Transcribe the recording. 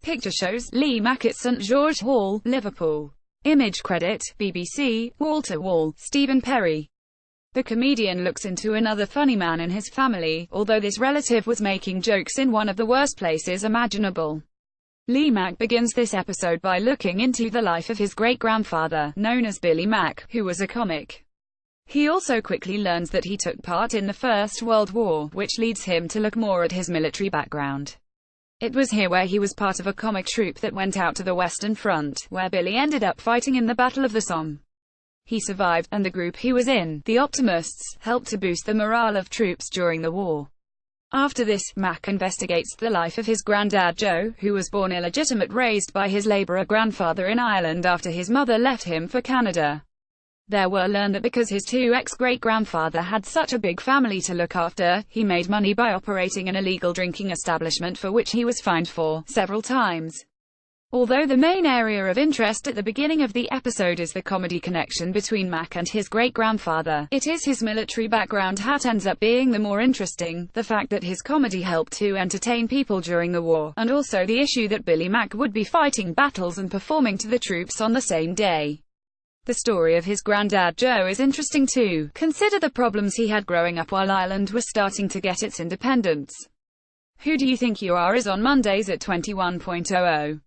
Picture shows Lee Mack at St George Hall, Liverpool. Image credit, BBC, Walter Wall, Stephen Perry. The comedian looks into another funny man in his family, although this relative was making jokes in one of the worst places imaginable. Lee Mack begins this episode by looking into the life of his great-grandfather, known as Billy Mack, who was a comic. He also quickly learns that he took part in the First World War, which leads him to look more at his military background. It was here where he was part of a comic troupe that went out to the Western Front, where Billy ended up fighting in the Battle of the Somme. He survived, and the group he was in, the Optimists, helped to boost the morale of troops during the war. After this, Mack investigates the life of his granddad Joe, who was born illegitimate, raised by his labourer grandfather in Ireland after his mother left him for Canada. There were learned that because his two ex-great-grandfather had such a big family to look after, he made money by operating an illegal drinking establishment for which he was fined for several times. Although the main area of interest at the beginning of the episode is the comedy connection between Mack and his great-grandfather, it is his military background that ends up being the more interesting, the fact that his comedy helped to entertain people during the war, and also the issue that Billy Mack would be fighting battles and performing to the troops on the same day. The story of his granddad Joe is interesting too. Consider the problems he had growing up while Ireland was starting to get its independence. Who Do You Think You Are is on Mondays at 21:00.